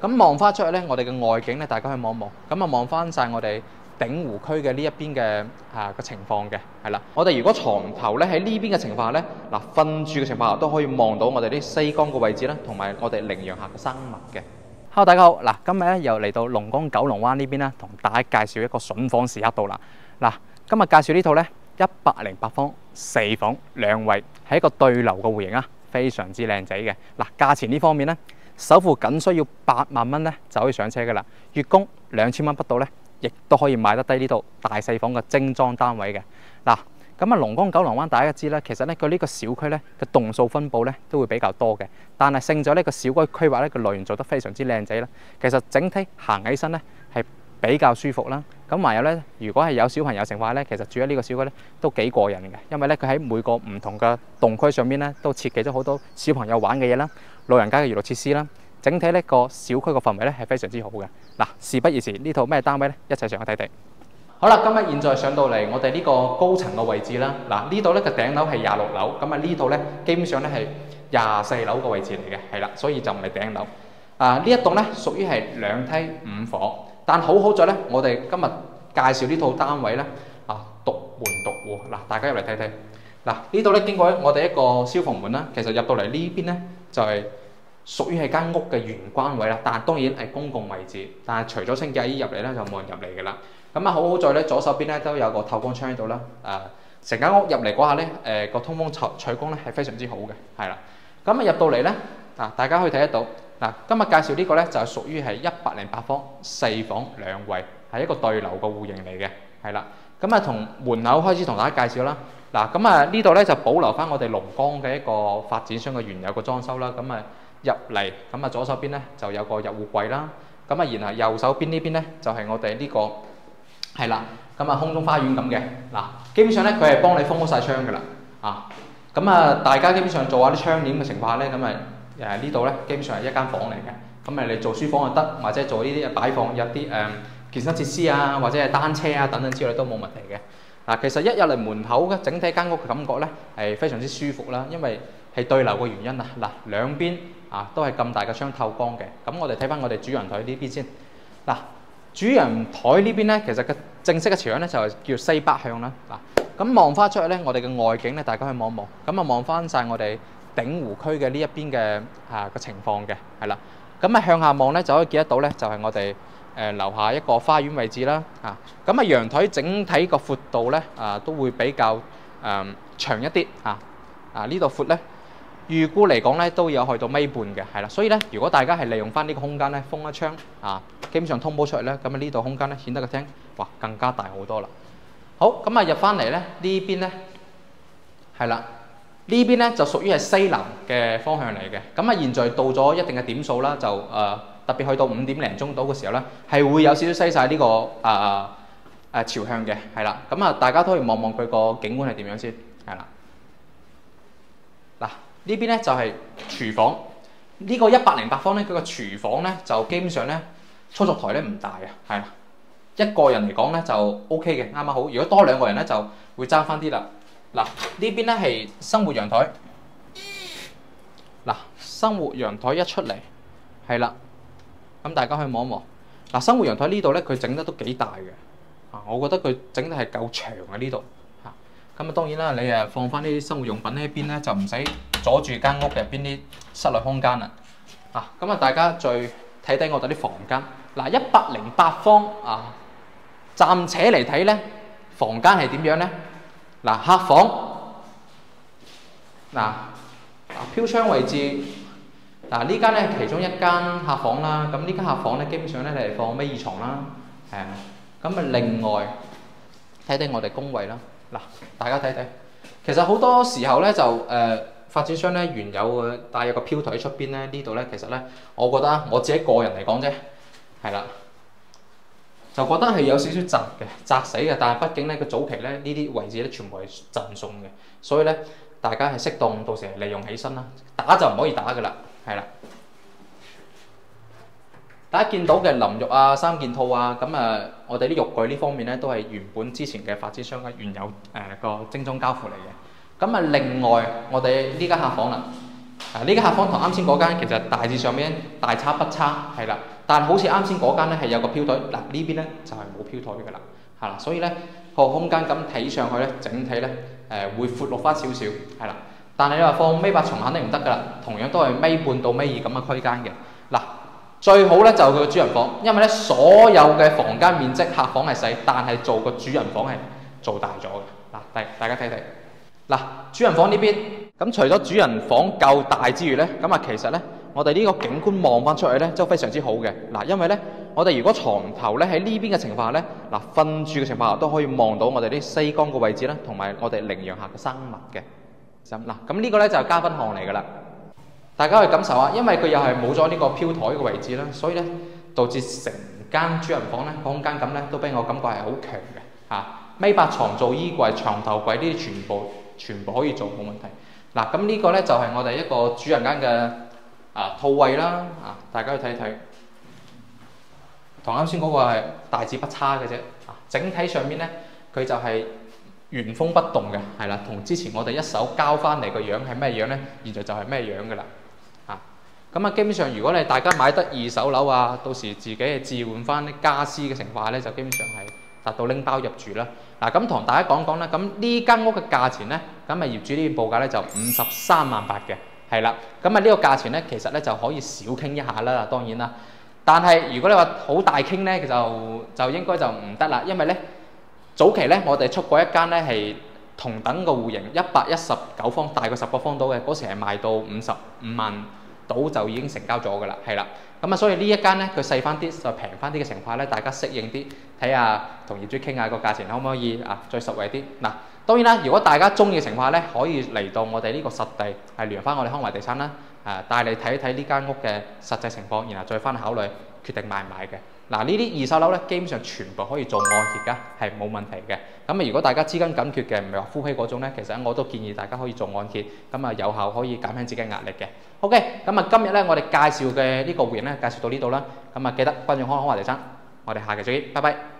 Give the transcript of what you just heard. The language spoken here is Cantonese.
咁望翻出去咧，我哋嘅外景咧，大家去望一望。咁啊，望翻晒我哋鼎湖區嘅呢一邊嘅個情況嘅，係啦。我哋如果床頭咧喺呢邊嘅情況下咧，嗱瞓住嘅情況下都可以望到我哋啲西江嘅位置啦，同埋我哋羚羊峽嘅生物嘅。Hello， 大家好，嗱今日咧又嚟到龍崗九龍灣呢邊啦，同大家介紹一個筍房時刻到啦。嗱，今日介紹呢套咧108方4房2衛，係一個對流嘅戶型啊，非常之靚仔嘅。嗱，價錢呢方面咧，首付僅需要8萬蚊咧就可以上車噶啦，月供2000蚊不到咧，亦都可以買得低呢度大細房嘅精裝單位嘅。嗱，咁啊龍崗九龍灣大家知啦，其實咧佢呢個小區咧嘅棟數分佈咧都會比較多嘅，但係勝在呢個小區規劃咧個內容做得非常之靚仔啦。其實整體行起身咧係比較舒服啦。咁還有咧，如果係有小朋友情況咧，其實住喺呢個小區咧都幾過癮嘅，因為咧佢喺每個唔同嘅棟區上邊咧都設計咗好多小朋友玩嘅嘢啦，老人家嘅娛樂設施啦。整體呢個小區個氛圍咧係非常之好嘅。嗱，事不宜遲，呢套咩單位咧，一齊上去睇睇。好啦，今日現在上到嚟我哋呢個高層嘅位置啦。嗱，呢度咧個頂樓係26樓，咁啊呢度咧基本上咧係24樓嘅位置嚟嘅，係啦，所以就唔係頂樓。呢一棟咧屬於係2梯5房，但好在咧，我哋今日介紹呢套單位咧獨門獨戶。嗱，大家入嚟睇睇。嗱，呢度咧經過我哋一個消防門啦，其實入到嚟呢邊咧就係屬於係間屋嘅玄關位啦，但係當然係公共位置。但係除咗清潔阿姨入嚟咧，就冇人入嚟嘅啦。咁啊，好在咧，左手邊咧都有個透光窗喺度啦。成間屋入嚟嗰下咧，個通風採光咧係非常之好嘅，係啦。咁啊入到嚟咧，大家可以睇得到。嗱，今日介紹呢個咧就係屬於係108方4房2衛，係一個對流嘅戶型嚟嘅，係啦。咁啊，從門口開始同大家介紹啦。嗱，咁啊呢度咧就保留翻我哋龍崗嘅一個發展商嘅原有嘅裝修啦。咁啊入嚟，咁啊左手邊咧就有個入戶櫃啦。咁啊然後右手邊呢邊咧就係我哋呢個係啦。咁啊空中花園咁嘅。嗱，基本上咧佢係幫你封好晒窗噶啦。咁啊大家基本上做下啲窗簾嘅情況下咧，咁啊呢度咧基本上係一間房嚟嘅。咁你做書房就得，或者做呢啲擺放有啲健身設施啊，或者係單車啊等等之類都冇問題嘅。嗱，其實一入嚟門口嘅整體間屋嘅感覺咧係非常之舒服啦，因為係對流嘅原因啊。嗱，兩邊都係咁大嘅窗透光嘅。咁我哋睇翻我哋主人台呢邊先。嗱，主人台呢邊咧，其實嘅正式嘅朝向咧就係叫西北向啦。嗱，咁望翻出去咧，我哋嘅外景咧，大家去望一望。咁啊，望翻晒我哋鼎湖區嘅呢一邊嘅個情況嘅，係啦。咁啊向下望咧，就可以見得到咧，就係我哋樓下一個花園位置啦。咁啊陽台整體個闊度咧都會比較長一啲。呢度闊咧，預估嚟講咧都有去到米半嘅，係啦。所以咧，如果大家係利用翻呢個空間咧，封一窗基本上通鋪出去咧，咁啊呢度空間咧顯得個廳哇更加大好多啦。好，咁啊入翻嚟咧呢邊咧係啦。呢邊咧就屬於係西南嘅方向嚟嘅。咁啊，現在到咗一定嘅點數啦，就特別去到5點零鐘到嘅時候咧，係會有少少西曬呢個朝向嘅，係啦。咁啊，大家都可以望望佢個景觀係點樣先，係啦。嗱，呢邊咧就係廚房。呢個108方咧，佢個廚房咧就基本上咧操作台咧唔大嘅，係啦。一個人嚟講咧就 OK 嘅，啱啱好。如果多2個人咧就會爭翻啲啦。嗱，呢邊咧係生活陽台。嗱，生活陽台一出嚟，係啦，咁大家可以望一望。嗱，生活陽台呢度咧，佢整得都幾大嘅。我覺得佢整得係夠長嘅呢度。咁啊，當然啦，你放翻啲生活用品呢一邊咧，就唔使阻住間屋入邊啲室內空間啦。咁啊，大家再睇睇我哋啲房間。嗱，108方暫且嚟睇咧，房間係點樣咧？嗱，客房，飄窗位置，呢間咧其中一間客房啦。咁呢間客房咧，基本上咧係放尾二床啦，咁啊，另外睇睇我哋工位啦。嗱，大家睇睇，其實好多時候咧就發展商咧原有嘅帶有個飄台喺出邊咧，呢度咧其實咧，我覺得我自己個人嚟講啫，係啦。就覺得係有少少窄嘅，窄死嘅。但係畢竟咧，佢早期咧呢啲位置咧全部係贈送嘅，所以咧大家係適當到時利用起身啦。打就唔可以打㗎啦，係啦。大家見到嘅淋浴3件套咁我哋啲浴具呢方面咧都係原本之前嘅發展商嘅原有個精裝交付嚟嘅。咁另外我哋呢間客房啦，呢間客房同啱先嗰間其實大致上面大差不差，係啦。但係好似啱先嗰間咧係有個飄台，嗱呢邊咧就係冇飄台㗎啦，係啦。所以咧個空間咁睇上去咧，整體咧會闊落翻少少，係啦。但係你話放米八床肯定唔得㗎啦，同樣都係米半到米二咁嘅區間嘅。嗱，最好咧就佢個主人房，因為咧所有嘅房間面積客房係細，但係做個主人房係做大咗嘅。嗱，大家睇睇。嗱，主人房呢邊，咁除咗主人房夠大之餘咧，咁啊其實咧，我哋呢個景觀望翻出去咧，都非常之好嘅。嗱，因為咧，我哋如果床頭咧喺呢邊嘅情況下咧，嗱瞓住嘅情況下都可以望到我哋啲西江嘅位置啦，同埋我哋羚羊下嘅生物嘅。嗱，咁呢個咧就係加分項嚟㗎啦。大家去感受下，因為佢又係冇咗呢個飄台嘅位置啦，所以咧導致成間主人房咧空間感咧都俾我感覺係好強嘅嚇。米八床做衣櫃、床頭櫃呢啲全部可以做冇問題。嗱，咁呢個咧就係我哋一個主人間嘅套位啦。大家去睇睇，同啱先嗰個係大致不差嘅啫。整體上面咧佢就係原封不動嘅，係啦，同之前我哋一手交翻嚟個樣係咩樣咧？現在就係咩樣㗎啦。咁基本上如果你大家買得二手樓啊，到時自己係置換翻啲家私嘅情況咧，就基本上係達到拎包入住啦。嗱，咁同大家講講啦，咁呢間屋嘅價錢咧，咁業主呢邊報價咧就53萬8嘅，係啦。咁呢個價錢咧，其實咧就可以少傾一下啦，當然啦。但係如果你話好大傾咧，就應該就唔得啦，因為咧早期咧我哋出過一間咧係同等個戶型119方，大過10個方到嘅，嗰時係賣到55萬到就已經成交咗㗎啦，係啦。咁所以呢一間咧佢細翻啲，就平翻啲嘅情況咧，大家適應啲，睇下同業主傾下個價錢可唔可以再實惠啲。嗱，當然啦，如果大家中意嘅情況咧，可以嚟到我哋呢個實地係聯翻我哋康華地產啦，帶你睇一睇呢間屋嘅實際情況，然後再翻考慮決定買唔買嘅。嗱，呢啲二手樓咧，基本上全部可以做按揭㗎，係冇問題嘅。咁如果大家資金緊缺嘅，唔係話夫妻嗰種咧，其實我都建議大家可以做按揭，咁有效可以減輕自己嘅壓力嘅。OK，咁今日咧我哋介紹嘅呢個戶型咧，介紹到呢度啦。咁記得關注康華地產，我哋下期再見，拜拜。